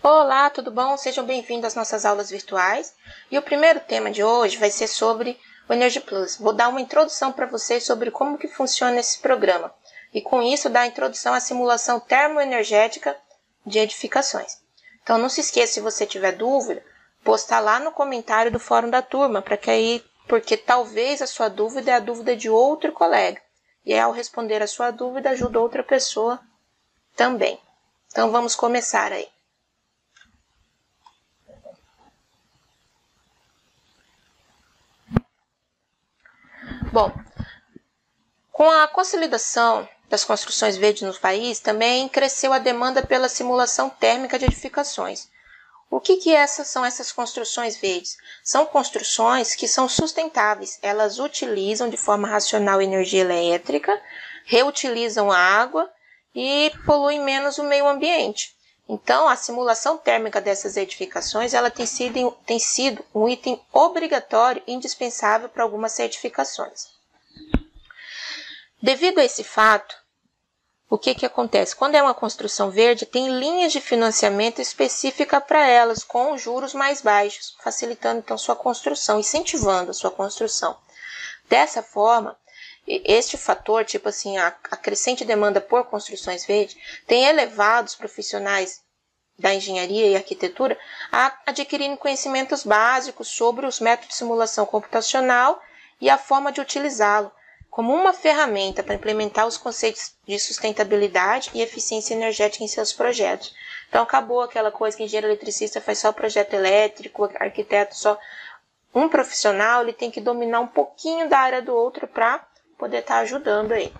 Olá, tudo bom? Sejam bem-vindos às nossas aulas virtuais. E o primeiro tema de hoje vai ser sobre o Energy Plus. Vou dar uma introdução para vocês sobre como que funciona esse programa. E com isso dar a introdução à simulação termoenergética de edificações. Então não se esqueça, se você tiver dúvida, postar lá no comentário do fórum da turma, porque talvez a sua dúvida é a dúvida de outro colega. E ao responder a sua dúvida, ajuda outra pessoa também. Então vamos começar aí. Bom, com a consolidação das construções verdes no país, também cresceu a demanda pela simulação térmica de edificações. O que são essas construções verdes? São construções que são sustentáveis. Elas utilizam de forma racional energia elétrica, reutilizam a água e poluem menos o meio ambiente. Então, a simulação térmica dessas edificações ela tem sido um item obrigatório e indispensável para algumas certificações. Devido a esse fato, o que acontece? Quando é uma construção verde, tem linhas de financiamento específica para elas, com juros mais baixos, facilitando então sua construção, incentivando a sua construção. Dessa forma, este fator, tipo assim, a crescente demanda por construções verdes, tem elevado os profissionais da engenharia e arquitetura a adquirirem conhecimentos básicos sobre os métodos de simulação computacional e a forma de utilizá-lo como uma ferramenta para implementar os conceitos de sustentabilidade e eficiência energética em seus projetos. Então acabou aquela coisa que engenheiro eletricista faz só projeto elétrico, arquiteto só. Um profissional ele tem que dominar um pouquinho da área do outro para poder estar ajudando aí.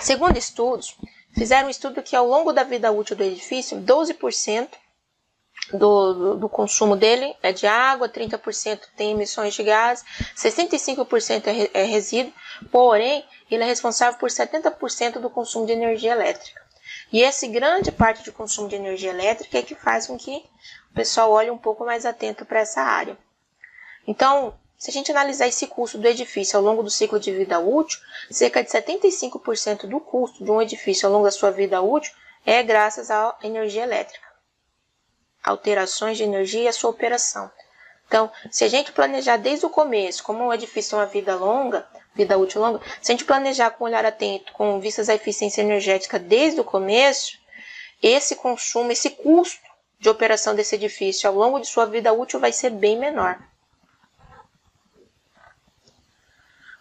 Segundo estudos, fizeram um estudo que ao longo da vida útil do edifício, 12% do consumo dele é de água, 30% tem emissões de gás, 65% é resíduo, porém, ele é responsável por 70% do consumo de energia elétrica. E essa grande parte de consumo de energia elétrica é que faz com que o pessoal olhe um pouco mais atento para essa área. Então, se a gente analisar esse custo do edifício ao longo do ciclo de vida útil, cerca de 75% do custo de um edifício ao longo da sua vida útil é graças à energia elétrica. Alterações de energia e a sua operação. Então, se a gente planejar desde o começo, como um edifício tem uma vida útil longa, se a gente planejar com um olhar atento, com vistas à eficiência energética desde o começo, esse consumo, esse custo de operação desse edifício ao longo de sua vida útil vai ser bem menor.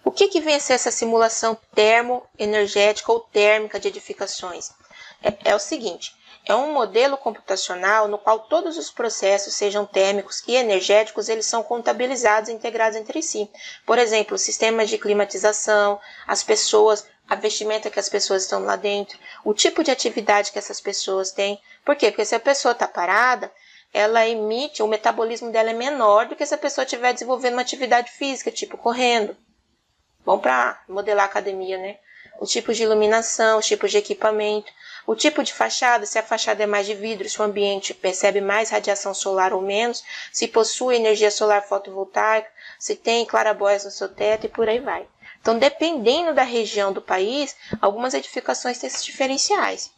O que vem a ser essa simulação termoenergética ou térmica de edificações? É o seguinte, é um modelo computacional no qual todos os processos, sejam térmicos e energéticos, eles são contabilizados e integrados entre si. Por exemplo, o sistema de climatização, as pessoas, a vestimenta que as pessoas estão lá dentro, o tipo de atividade que essas pessoas têm. Por quê? Porque se a pessoa está parada, ela emite, o metabolismo dela é menor do que se a pessoa estiver desenvolvendo uma atividade física, tipo correndo. Bom para modelar a academia, né? Os tipos de iluminação, os tipos de equipamento, o tipo de fachada, se a fachada é mais de vidro, se o ambiente percebe mais radiação solar ou menos, se possui energia solar fotovoltaica, se tem clarabóias no seu teto e por aí vai. Então, dependendo da região do país, algumas edificações têm esses diferenciais.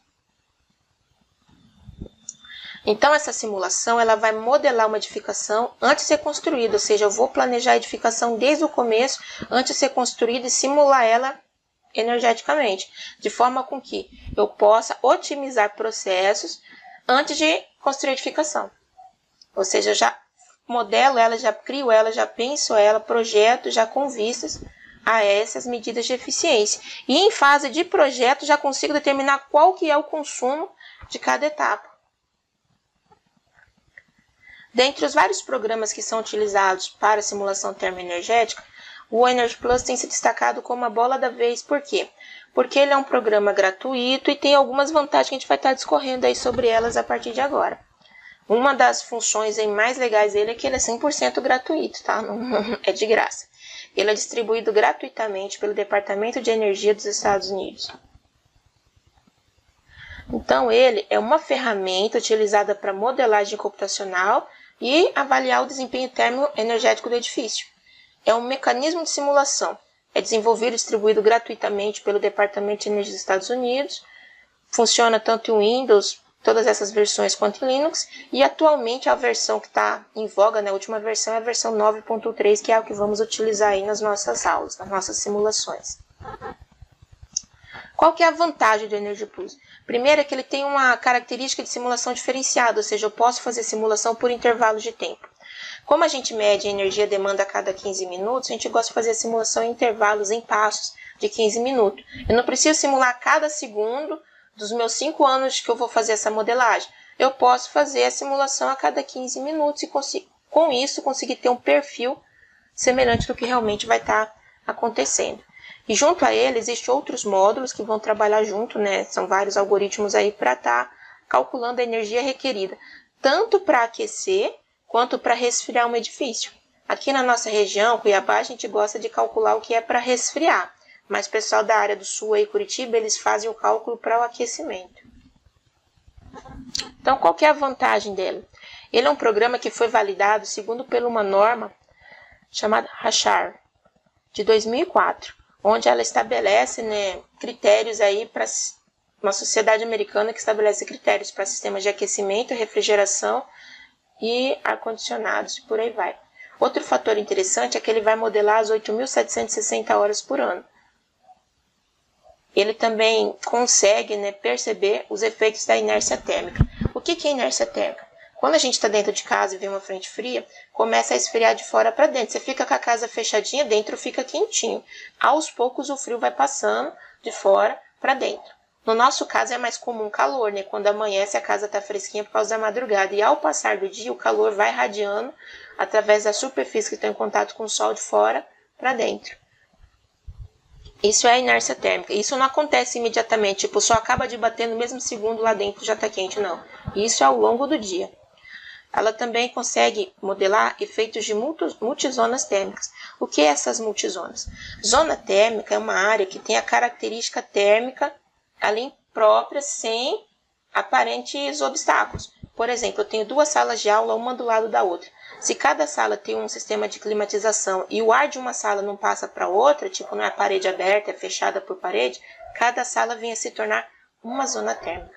Então, essa simulação ela vai modelar uma edificação antes de ser construída, ou seja, eu vou planejar a edificação desde o começo, antes de ser construída e simular ela energeticamente, de forma com que eu possa otimizar processos antes de construir a edificação. Ou seja, eu já modelo ela, já crio ela, já penso ela, projeto já com vistas a essas medidas de eficiência. E em fase de projeto já consigo determinar qual que é o consumo de cada etapa. Dentre os vários programas que são utilizados para simulação termoenergética, o Energy Plus tem se destacado como a bola da vez. Por quê? Porque ele é um programa gratuito e tem algumas vantagens que a gente vai estar discorrendo aí sobre elas a partir de agora. Uma das funções aí mais legais dele é que ele é 100% gratuito, tá? Não é de graça. Ele é distribuído gratuitamente pelo Departamento de Energia dos Estados Unidos. Então, ele é uma ferramenta utilizada para modelagem computacional e avaliar o desempenho termoenergético do edifício. É um mecanismo de simulação. É desenvolvido e distribuído gratuitamente pelo Departamento de Energia dos Estados Unidos funciona tanto em Windows, todas essas versões, quanto em Linux, e atualmente a versão que está em voga, né, a última versão é a versão 9.3, que é o que vamos utilizar aí nas nossas aulas, nas nossas simulações. Qual que é a vantagem do Energy Plus? Primeiro é que ele tem uma característica de simulação diferenciada, ou seja, eu posso fazer simulação por intervalos de tempo. Como a gente mede a energia demanda a cada 15 minutos, a gente gosta de fazer a simulação em intervalos, em passos de 15 minutos. Eu não preciso simular cada segundo dos meus 5 anos que eu vou fazer essa modelagem. Eu posso fazer a simulação a cada 15 minutos e com isso conseguir ter um perfil semelhante do que realmente vai estar acontecendo. E junto a ele existem outros módulos que vão trabalhar junto, né? São vários algoritmos aí para estar calculando a energia requerida, tanto para aquecer quanto para resfriar um edifício. Aqui na nossa região, Cuiabá, a gente gosta de calcular o que é para resfriar, mas o pessoal da área do sul aí, Curitiba, eles fazem o cálculo para o aquecimento. Então, qual que é a vantagem dele? Ele é um programa que foi validado segundo por uma norma chamada Rashar, de 2004, onde ela estabelece, né, critérios aí para uma sociedade americana que estabelece critérios para sistemas de aquecimento, refrigeração e ar-condicionados, por aí vai. Outro fator interessante é que ele vai modelar as 8.760 horas por ano. Ele também consegue, né, perceber os efeitos da inércia térmica. O que é inércia térmica? Quando a gente está dentro de casa e vê uma frente fria, começa a esfriar de fora para dentro. Você fica com a casa fechadinha, dentro fica quentinho. Aos poucos o frio vai passando de fora para dentro. No nosso caso é mais comum calor, né? Quando amanhece a casa está fresquinha por causa da madrugada. E ao passar do dia o calor vai irradiando através da superfície que está em contato com o sol de fora para dentro. Isso é a inércia térmica. Isso não acontece imediatamente, tipo, só acaba de bater no mesmo segundo lá dentro já está quente, não. Isso é ao longo do dia. Ela também consegue modelar efeitos de multizonas térmicas. O que é essas multizonas? Zona térmica é uma área que tem a característica térmica ali própria, sem aparentes obstáculos. Por exemplo, eu tenho 2 salas de aula, uma do lado da outra. Se cada sala tem um sistema de climatização e o ar de uma sala não passa para outra, tipo, não é parede aberta, é fechada por parede, cada sala vem a se tornar uma zona térmica.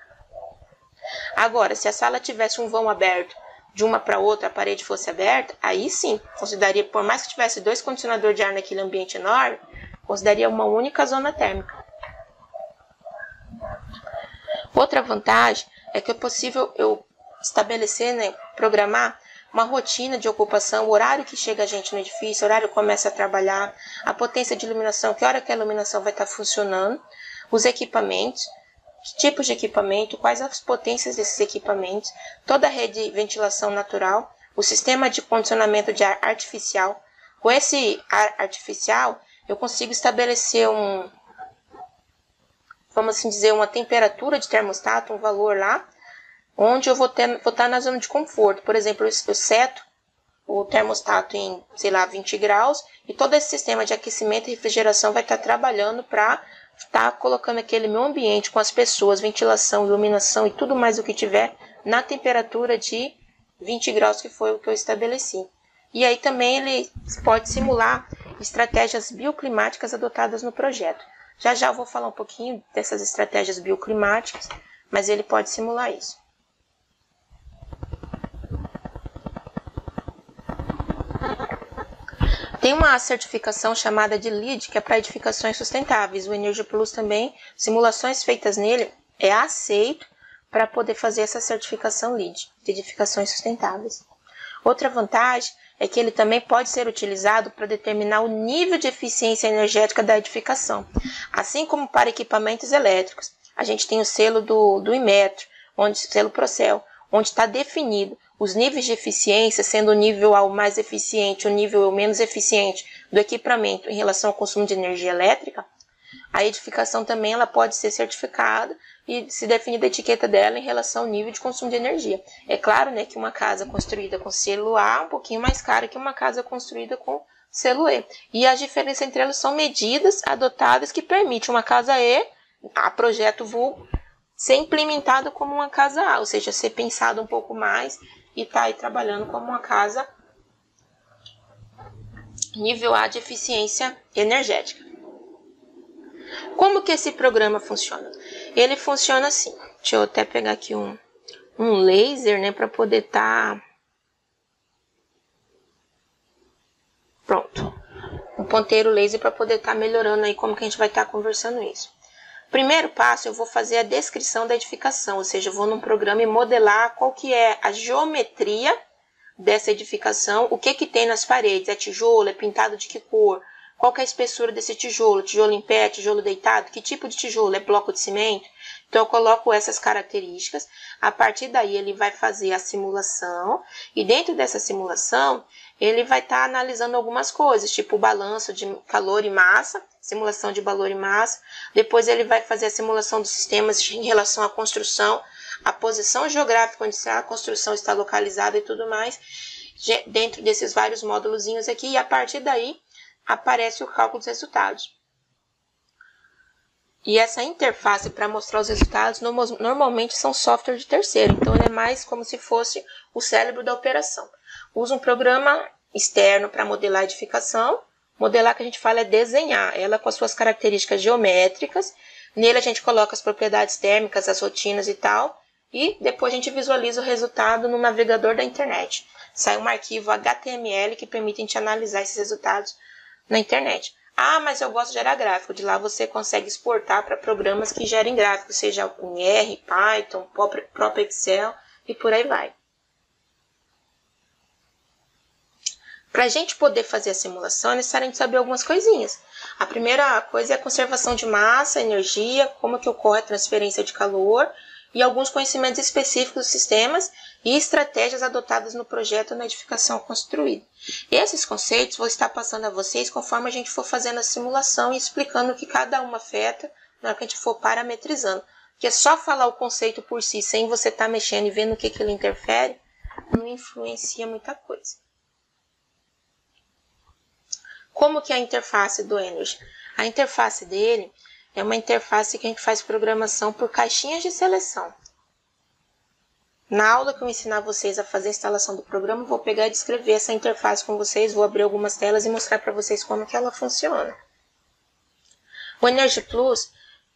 Agora, se a sala tivesse um vão aberto, de uma para outra a parede fosse aberta, aí sim, consideraria, por mais que tivesse 2 condicionadores de ar naquele ambiente enorme, consideraria uma única zona térmica. Outra vantagem é que é possível eu estabelecer, né, programar uma rotina de ocupação, o horário que chega a gente no edifício, o horário que começa a trabalhar, a potência de iluminação, que hora que a iluminação vai estar funcionando, os equipamentos, que tipos de equipamento, quais as potências desses equipamentos, toda a rede de ventilação natural, o sistema de condicionamento de ar artificial. Com esse ar artificial, eu consigo estabelecer vamos assim dizer, uma temperatura de termostato, um valor lá, onde eu vou estar na zona de conforto. Por exemplo, eu seto o termostato em, sei lá, 20 graus, e todo esse sistema de aquecimento e refrigeração vai estar trabalhando para estar colocando aquele meu ambiente com as pessoas, ventilação, iluminação e tudo mais o que tiver na temperatura de 20 graus, que foi o que eu estabeleci. E aí também ele pode simular estratégias bioclimáticas adotadas no projeto. Já já eu vou falar um pouquinho dessas estratégias bioclimáticas, mas ele pode simular isso. Tem uma certificação chamada de LEED, que é para edificações sustentáveis. O Energy Plus também, simulações feitas nele, é aceito para poder fazer essa certificação LEED, de edificações sustentáveis. Outra vantagem é que ele também pode ser utilizado para determinar o nível de eficiência energética da edificação. Assim como para equipamentos elétricos, a gente tem o selo do Inmetro, selo Procel, onde está definido os níveis de eficiência, sendo o nível A o mais eficiente, o nível o menos eficiente do equipamento em relação ao consumo de energia elétrica. A edificação também ela pode ser certificada e se definir a etiqueta dela em relação ao nível de consumo de energia. É claro, né, que uma casa construída com selo A é um pouquinho mais cara que uma casa construída com selo E. E as diferenças entre elas são medidas adotadas que permitem uma casa E, a projeto vulgo, ser implementado como uma casa A, ou seja, ser pensado um pouco mais e estar aí trabalhando como uma casa nível A de eficiência energética. Como que esse programa funciona? Ele funciona assim. Deixa eu até pegar aqui um laser, né, para poder estar... Pronto. Um ponteiro laser para poder estar melhorando aí como que a gente vai estar conversando isso. Primeiro passo, eu vou fazer a descrição da edificação, ou seja, eu vou num programa e modelar qual que é a geometria dessa edificação, o que que tem nas paredes, é tijolo, é pintado de que cor, qual que é a espessura desse tijolo, tijolo em pé, tijolo deitado, que tipo de tijolo, é bloco de cimento? Então eu coloco essas características, a partir daí ele vai fazer a simulação, e dentro dessa simulação ele vai estar analisando algumas coisas, tipo o balanço de calor e massa, simulação de valor e massa, depois ele vai fazer a simulação dos sistemas em relação à construção, a posição geográfica onde a construção está localizada e tudo mais, dentro desses vários módulozinhos aqui, e a partir daí aparece o cálculo dos resultados. E essa interface para mostrar os resultados normalmente são software de terceiro, então ele é mais como se fosse o cérebro da operação. Usa um programa externo para modelar a edificação. Modelar que a gente fala é desenhar ela com as suas características geométricas. Nele a gente coloca as propriedades térmicas, as rotinas e tal. E depois a gente visualiza o resultado no navegador da internet. Sai um arquivo HTML que permite a gente analisar esses resultados na internet. Ah, mas eu gosto de gerar gráfico. De lá você consegue exportar para programas que gerem gráficos, seja em R, Python, próprio Excel e por aí vai. Para a gente poder fazer a simulação, é necessário a gente saber algumas coisinhas. A primeira coisa é a conservação de massa, energia, como que ocorre a transferência de calor e alguns conhecimentos específicos dos sistemas e estratégias adotadas no projeto ou na edificação construída. Esses conceitos vou estar passando a vocês conforme a gente for fazendo a simulação e explicando o que cada uma afeta na hora que a gente for parametrizando. Porque só falar o conceito por si, sem você estar mexendo e vendo o que ele interfere, não influencia muita coisa. Como que é a interface do Energy? A interface dele é uma interface que a gente faz programação por caixinhas de seleção. Na aula que eu ensinar vocês a fazer a instalação do programa, eu vou pegar e descrever essa interface com vocês, vou abrir algumas telas e mostrar para vocês como que ela funciona. O Energy Plus,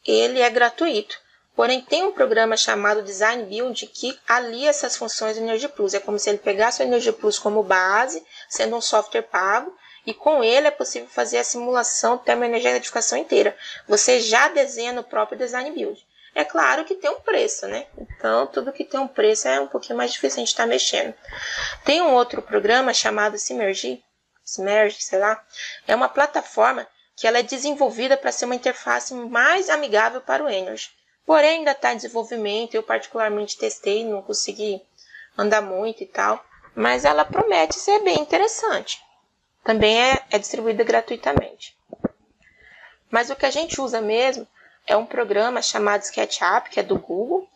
ele é gratuito, porém tem um programa chamado Design Build que alia essas funções do Energy Plus. É como se ele pegasse o Energy Plus como base, sendo um software pago, e com ele é possível fazer a simulação termoenergética da edificação inteira. Você já desenha no próprio Design Build. É claro que tem um preço, né? Então, tudo que tem um preço é um pouquinho mais difícil a gente estar mexendo. Tem um outro programa chamado Simergy, sei lá. É uma plataforma que ela é desenvolvida para ser uma interface mais amigável para o Energy. Porém, ainda está em desenvolvimento. Eu particularmente testei, não consegui andar muito e tal. Mas ela promete ser bem interessante. Também é distribuída gratuitamente. Mas o que a gente usa mesmo é um programa chamado SketchUp, que é do Google,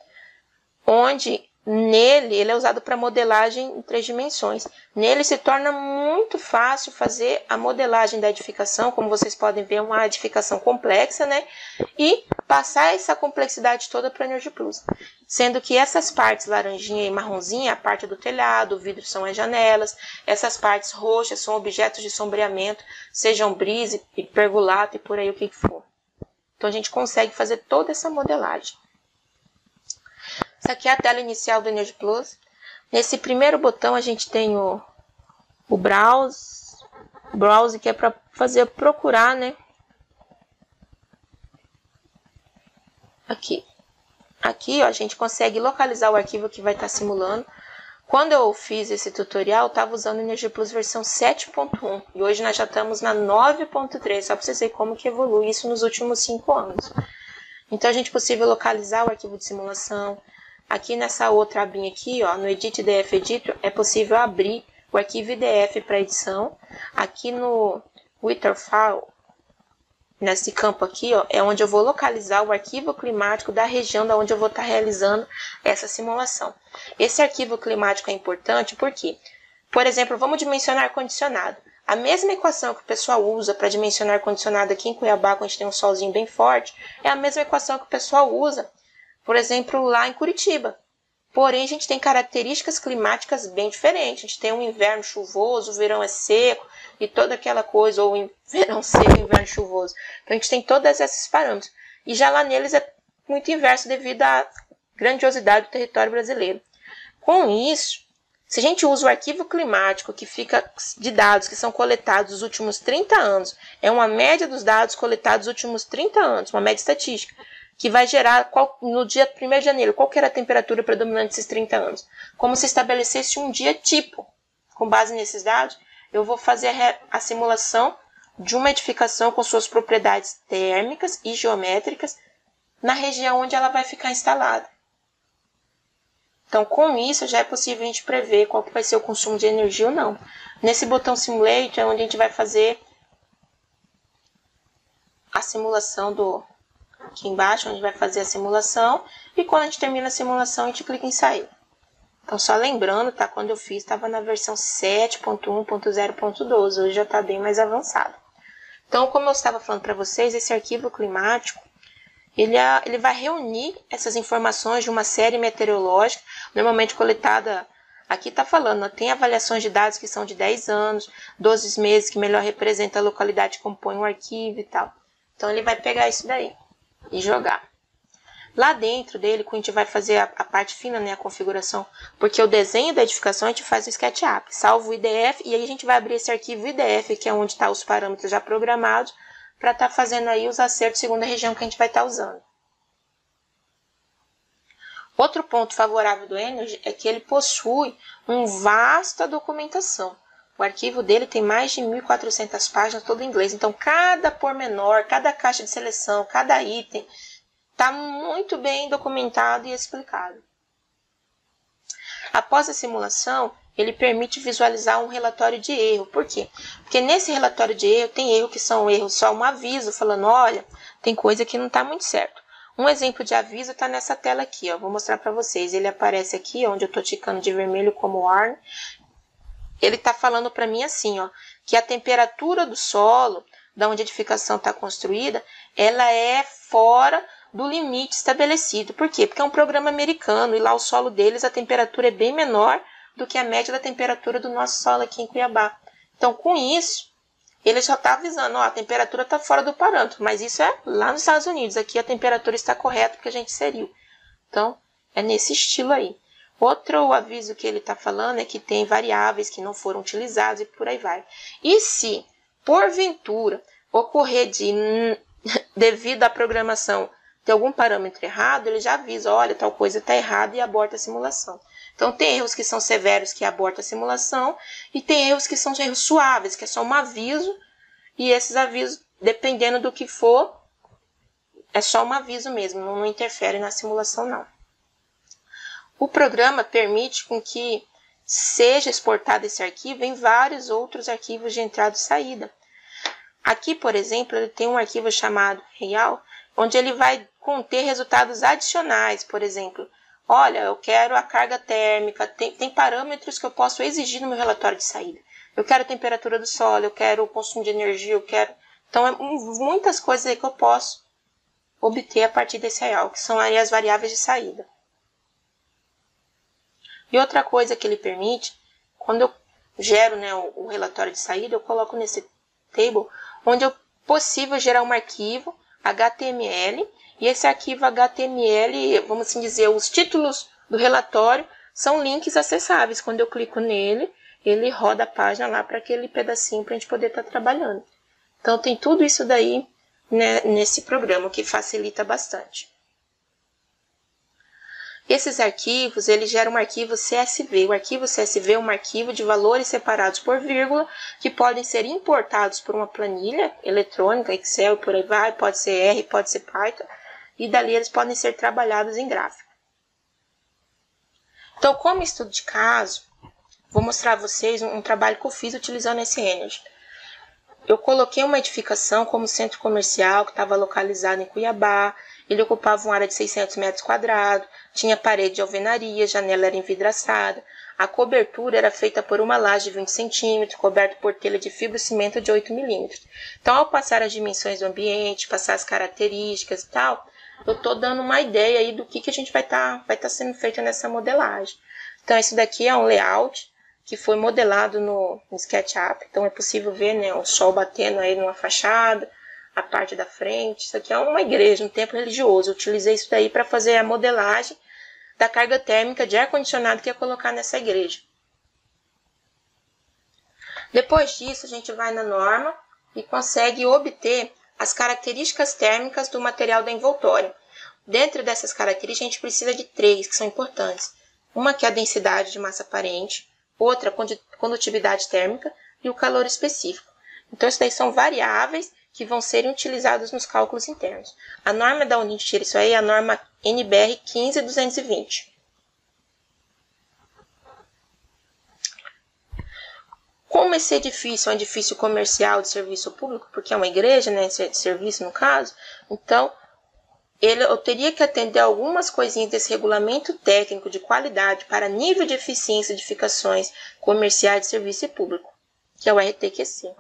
onde ele é usado para modelagem em 3 dimensões. Nele se torna muito fácil fazer a modelagem da edificação, como vocês podem ver, é uma edificação complexa, né? E passar essa complexidade toda para o Energy Plus. Sendo que essas partes laranjinha e marronzinha, a parte do telhado, o vidro são as janelas, essas partes roxas são objetos de sombreamento, sejam brise, pergolato e por aí o que for. Então a gente consegue fazer toda essa modelagem. Essa aqui é a tela inicial do Energy Plus. Nesse primeiro botão a gente tem o Browse, que é para procurar, né? Aqui, ó, a gente consegue localizar o arquivo que vai estar simulando. Quando eu fiz esse tutorial, eu estava usando o Energy Plus versão 7.1 e hoje nós já estamos na 9.3, só para vocês verem como que evolui isso nos últimos 5 anos. Então, a gente é possível localizar o arquivo de simulação. Aqui nessa outra abinha aqui, ó, no Edit IDF Editor, é possível abrir o arquivo IDF para edição. Aqui no Witterfile, nesse campo aqui, ó, é onde eu vou localizar o arquivo climático da região da onde eu vou estar realizando essa simulação. Esse arquivo climático é importante porque, por exemplo, vamos dimensionar ar-condicionado. A mesma equação que o pessoal usa para dimensionar ar-condicionado aqui em Cuiabá, quando a gente tem um solzinho bem forte, é a mesma equação que o pessoal usa, por exemplo, lá em Curitiba. Porém, a gente tem características climáticas bem diferentes. A gente tem um inverno chuvoso, o verão é seco, e toda aquela coisa, ou em verão seco, inverno chuvoso. Então a gente tem todos esses parâmetros. E já lá neles é muito inverso devido à grandiosidade do território brasileiro. Com isso, se a gente usa o arquivo climático que fica de dados que são coletados nos últimos 30 anos, é uma média dos dados coletados nos últimos 30 anos, uma média estatística, que vai gerar no dia 1º de janeiro, qual que era a temperatura predominante desses 30 anos. Como se estabelecesse um dia tipo. Com base nesses dados, eu vou fazer a simulação de uma edificação com suas propriedades térmicas e geométricas na região onde ela vai ficar instalada. Então, com isso, já é possível a gente prever qual que vai ser o consumo de energia ou não. Nesse botão Simulate é onde a gente vai fazer a simulação aqui embaixo, onde vai fazer a simulação. E quando a gente termina a simulação, a gente clica em sair. Então, só lembrando, tá? Quando eu fiz, estava na versão 7.1.0.12. Hoje já está bem mais avançado. Então, como eu estava falando para vocês, esse arquivo climático, ele vai reunir essas informações de uma série meteorológica, normalmente coletada, aqui está falando, tem avaliações de dados que são de 10 anos, 12 meses, que melhor representa a localidade que compõe o arquivo e tal. Então ele vai pegar isso daí e jogar. Lá dentro dele, quando a gente vai fazer a parte fina, né, a configuração, porque o desenho da edificação a gente faz no SketchUp, salva o IDF, e aí a gente vai abrir esse arquivo IDF, que é onde estão os parâmetros já programados, para estar fazendo aí os acertos segundo a região que a gente vai estar usando. Outro ponto favorável do Energy é que ele possui uma vasta documentação. O arquivo dele tem mais de 1.400 páginas, todo em inglês. Então, cada pormenor, cada caixa de seleção, cada item está muito bem documentado e explicado. Após a simulação, ele permite visualizar um relatório de erro. Por quê? Porque nesse relatório de erro, tem erro que são erros só um aviso, falando, olha, tem coisa que não está muito certo. Um exemplo de aviso está nessa tela aqui, ó. Vou mostrar para vocês. Ele aparece aqui, onde eu estou ticando de vermelho como warn. Ele está falando para mim assim, ó, que a temperatura do solo, da onde a edificação está construída, ela é fora do limite estabelecido. Por quê? Porque é um programa americano e lá o solo deles, a temperatura é bem menor do que a média da temperatura do nosso solo aqui em Cuiabá. Então, com isso, ele já está avisando, ó, a temperatura está fora do parâmetro, mas isso é lá nos Estados Unidos. Aqui a temperatura está correta porque a gente inseriu. Então, é nesse estilo aí. Outro aviso que ele está falando é que tem variáveis que não foram utilizadas e por aí vai. E se, porventura, ocorrer devido à programação, ter algum parâmetro errado, ele já avisa, olha, tal coisa está errada e aborta a simulação. Então, tem erros que são severos que abortam a simulação e tem erros que são erros suaves, que é só um aviso, e esses avisos, dependendo do que for, é só um aviso mesmo, não interfere na simulação, não. O programa permite com que seja exportado esse arquivo em vários outros arquivos de entrada e saída. Aqui, por exemplo, ele tem um arquivo chamado Real, onde ele vai conter resultados adicionais, por exemplo, olha, eu quero a carga térmica, tem parâmetros que eu posso exigir no meu relatório de saída. Eu quero a temperatura do solo, eu quero o consumo de energia, eu quero... Então, muitas coisas aí que eu posso obter a partir desse real, que são aí as variáveis de saída. E outra coisa que ele permite, quando eu gero, né, o relatório de saída, eu coloco nesse table, onde é possível gerar um arquivo HTML, e esse arquivo HTML, vamos assim dizer, os títulos do relatório são links acessáveis. Quando eu clico nele, ele roda a página lá para aquele pedacinho para a gente poder estar trabalhando. Então, tem tudo isso daí, né, nesse programa, que facilita bastante. Esses arquivos, ele gera um arquivo CSV. O arquivo CSV é um arquivo de valores separados por vírgula, que podem ser importados por uma planilha eletrônica, Excel e por aí vai, pode ser R, pode ser Python, e dali eles podem ser trabalhados em gráfico. Então, como estudo de caso, vou mostrar a vocês um trabalho que eu fiz utilizando esse Energy. Eu coloquei uma edificação como centro comercial que estava localizado em Cuiabá. Ele ocupava uma área de 600 metros quadrados, tinha parede de alvenaria, janela era envidraçada, a cobertura era feita por uma laje de 20 centímetros, coberta por telha de fibrocimento de 8 milímetros. Então, ao passar as dimensões do ambiente, passar as características e tal, eu estou dando uma ideia aí do que a gente vai estar sendo feito nessa modelagem. Então, esse daqui é um layout que foi modelado no SketchUp. Então é possível ver, né, o sol batendo aí numa fachada, a parte da frente. Isso aqui é uma igreja, um templo religioso. Eu utilizei isso daí para fazer a modelagem da carga térmica de ar-condicionado que ia colocar nessa igreja. Depois disso, a gente vai na norma e consegue obter as características térmicas do material da envoltória. Dentro dessas características, a gente precisa de 3 que são importantes. Uma que é a densidade de massa aparente, outra a condutividade térmica e o calor específico. Então, isso daí são variáveis que vão ser utilizados nos cálculos internos. A norma da onde a gente tira isso aí é a norma NBR 15220. Como esse edifício é um edifício comercial de serviço público, porque é uma igreja, né, de serviço no caso, então eu teria que atender algumas coisinhas desse regulamento técnico de qualidade para nível de eficiência de edificações comerciais de serviço público, que é o RTQC.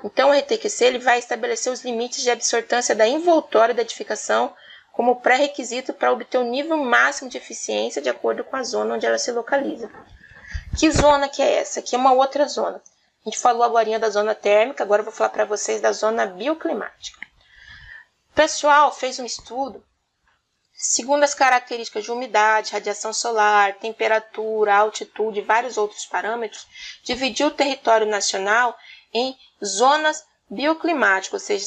Então, o RTQC ele vai estabelecer os limites de absortância da envoltória da edificação como pré-requisito para obter o nível máximo de eficiência de acordo com a zona onde ela se localiza. Que zona que é essa? Aqui é uma outra zona. A gente falou agora da zona térmica, agora eu vou falar para vocês da zona bioclimática. O pessoal fez um estudo, segundo as características de umidade, radiação solar, temperatura, altitude e vários outros parâmetros, dividiu o território nacional em zonas bioclimáticas, ou seja,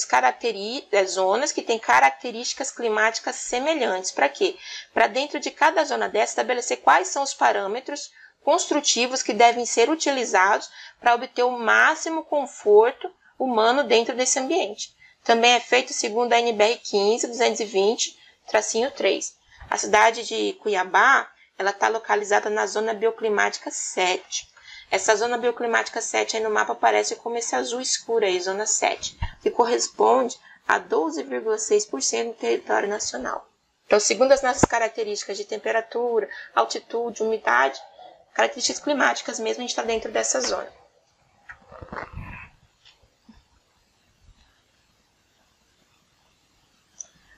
zonas que têm características climáticas semelhantes. Para quê? Para dentro de cada zona dessa estabelecer quais são os parâmetros construtivos que devem ser utilizados para obter o máximo conforto humano dentro desse ambiente. Também é feito segundo a NBR 15220-3. A cidade de Cuiabá está localizada na zona bioclimática 7. Essa zona bioclimática 7 aí no mapa aparece como esse azul escuro aí, zona 7, que corresponde a 12,6% do território nacional. Então, segundo as nossas características de temperatura, altitude, umidade, características climáticas mesmo, a gente está dentro dessa zona.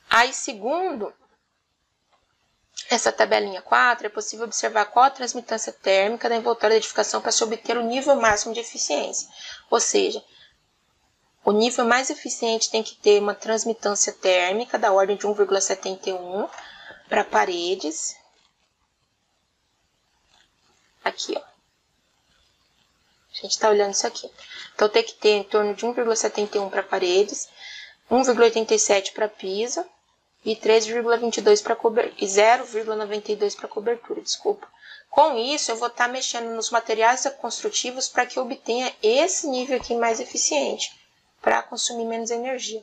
Aí, segundo essa tabelinha 4, é possível observar qual a transmitância térmica da envoltória da edificação para se obter o nível máximo de eficiência. Ou seja, o nível mais eficiente tem que ter uma transmitância térmica da ordem de 1,71 para paredes. Aqui, ó. A gente está olhando isso aqui. Então, tem que ter em torno de 1,71 para paredes, 1,87 para piso e 3,22 para cobertura, e 0,92 para cobertura, desculpa. Com isso, eu vou estar mexendo nos materiais construtivos para que eu obtenha esse nível aqui mais eficiente, para consumir menos energia.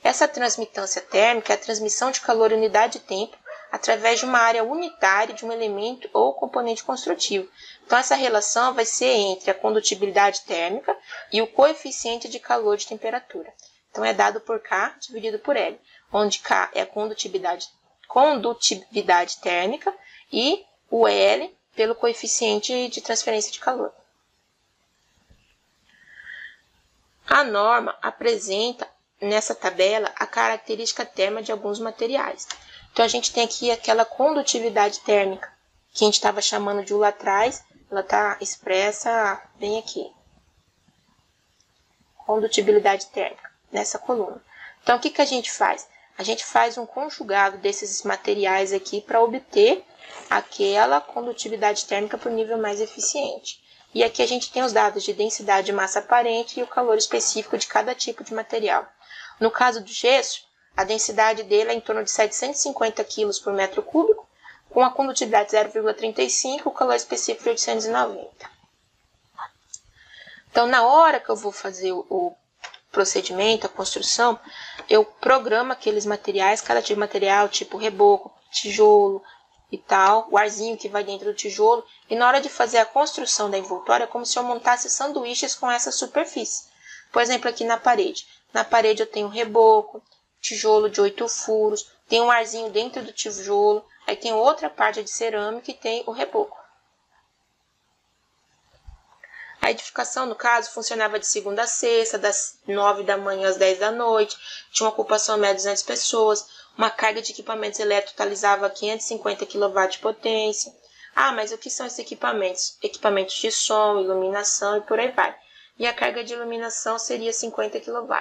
Essa transmitância térmica é a transmissão de calor em unidade de tempo através de uma área unitária de um elemento ou componente construtivo. Então, essa relação vai ser entre a condutibilidade térmica e o coeficiente de calor de temperatura. Então, é dado por K dividido por L, onde K é a condutibilidade térmica e o L pelo coeficiente de transferência de calor. A norma apresenta nessa tabela a característica térmica de alguns materiais. Então, a gente tem aqui aquela condutividade térmica, que a gente estava chamando de U lá atrás, ela está expressa bem aqui. Condutibilidade térmica, nessa coluna. Então, o que a gente faz? A gente faz um conjugado desses materiais aqui para obter aquela condutividade térmica para o nível mais eficiente. E aqui a gente tem os dados de densidade de massa aparente e o calor específico de cada tipo de material. No caso do gesso, a densidade dele é em torno de 750 kg por metro cúbico, com a condutibilidade 0,35 e o calor específico de 890. Então, na hora que eu vou fazer o procedimento, a construção, eu programo aqueles materiais, cada tipo de material, tipo reboco, tijolo e tal, o arzinho que vai dentro do tijolo, e na hora de fazer a construção da envoltória, é como se eu montasse sanduíches com essa superfície. Por exemplo, aqui na parede. Na parede eu tenho reboco, tijolo de 8 furos, tem um arzinho dentro do tijolo, aí tem outra parte de cerâmica e tem o reboco. A edificação, no caso, funcionava de segunda a sexta, das 9 da manhã às 10 da noite, tinha uma ocupação média de 200 pessoas, uma carga de equipamentos elétricos totalizava 550 kW de potência, Ah, mas o que são esses equipamentos? Equipamentos de som, iluminação e por aí vai. E a carga de iluminação seria 50 kW.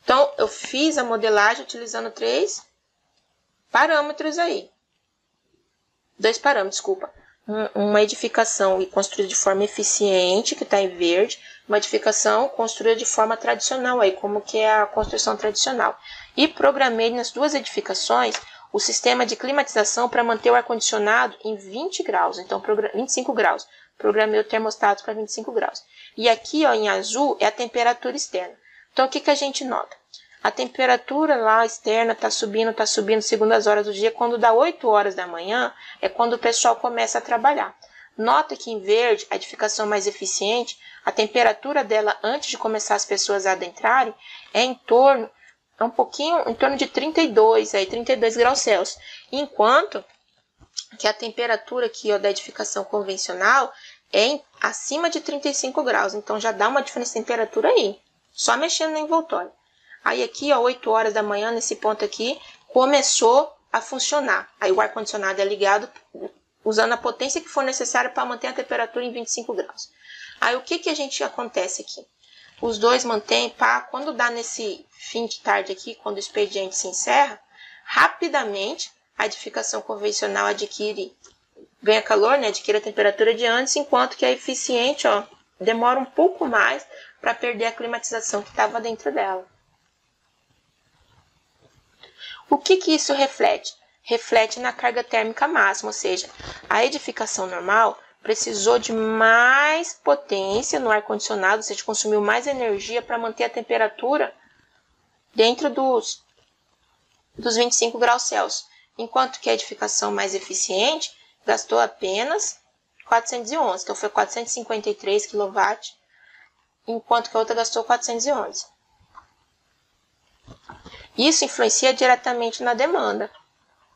Então, eu fiz a modelagem utilizando 3 parâmetros aí. 2 parâmetros, desculpa. Uma edificação construída de forma eficiente, que está em verde. Uma edificação construída de forma tradicional, aí, como que é a construção tradicional. E programei nas 2 edificações o sistema de climatização para manter o ar-condicionado em 20 graus, então 25 graus. Programei o termostato para 25 graus. E aqui, ó, em azul, é a temperatura externa. Então, o que a gente nota? A temperatura lá externa está subindo segundo as horas do dia. Quando dá 8 horas da manhã, é quando o pessoal começa a trabalhar. Nota que em verde, a edificação mais eficiente, a temperatura dela antes de começar as pessoas a adentrarem é em torno de 32 graus Celsius. Enquanto que a temperatura aqui, ó, da edificação convencional é acima de 35 graus. Então já dá uma diferença de temperatura aí, só mexendo no envoltório. Aí aqui, ó, 8 horas da manhã, nesse ponto aqui, começou a funcionar. Aí o ar-condicionado é ligado usando a potência que for necessária para manter a temperatura em 25 graus. Aí o que a gente acontece aqui? Os dois mantêm, quando dá nesse fim de tarde aqui, quando o expediente se encerra, rapidamente a edificação convencional ganha calor, né, adquire a temperatura de antes, enquanto que a eficiente, ó, demora um pouco mais para perder a climatização que estava dentro dela. O que isso reflete? Reflete na carga térmica máxima, ou seja, a edificação normal precisou de mais potência no ar-condicionado, ou seja, consumiu mais energia para manter a temperatura dentro dos 25 graus Celsius, enquanto que a edificação mais eficiente gastou apenas 411, então foi 453 kW, enquanto que a outra gastou 411. Isso influencia diretamente na demanda.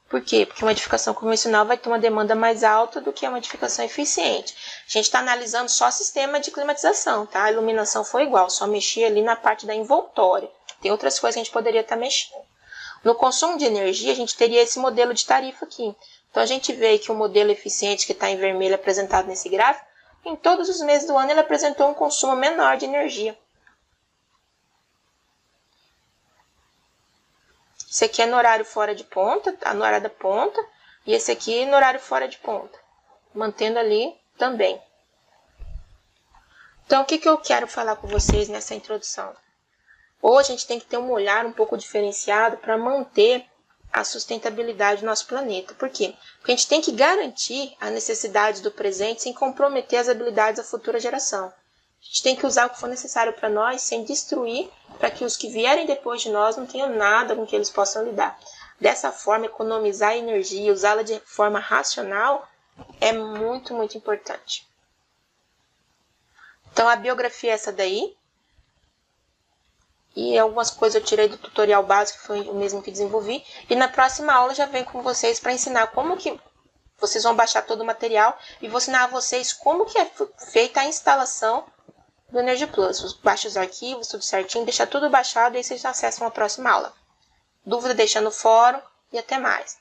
Por quê? Porque uma edificação convencional vai ter uma demanda mais alta do que uma edificação eficiente. A gente está analisando só o sistema de climatização, tá? A iluminação foi igual, só mexia ali na parte da envoltória. Tem outras coisas que a gente poderia estar mexendo. No consumo de energia, a gente teria esse modelo de tarifa aqui. Então, a gente vê que o modelo eficiente que está em vermelho apresentado nesse gráfico, em todos os meses do ano ele apresentou um consumo menor de energia. Esse aqui é no horário fora de ponta, tá? No horário da ponta, e esse aqui no horário fora de ponta, mantendo ali também. Então, o que eu quero falar com vocês nessa introdução? Hoje a gente tem que ter um olhar um pouco diferenciado para manter a sustentabilidade do nosso planeta. Por quê? Porque a gente tem que garantir a necessidade do presente sem comprometer as habilidades da futura geração. A gente tem que usar o que for necessário para nós, sem destruir, para que os que vierem depois de nós não tenham nada com que eles possam lidar. Dessa forma, economizar energia, usá-la de forma racional, é muito, muito importante. Então, a biografia é essa daí. E algumas coisas eu tirei do tutorial básico, que foi o mesmo que desenvolvi. E na próxima aula eu já venho com vocês para ensinar como que vocês vão baixar todo o material. E vou ensinar a vocês como que é feita a instalação do Energy Plus. Baixa os arquivos, tudo certinho, deixa tudo baixado e aí vocês acessam a próxima aula. Dúvida deixa no fórum e até mais.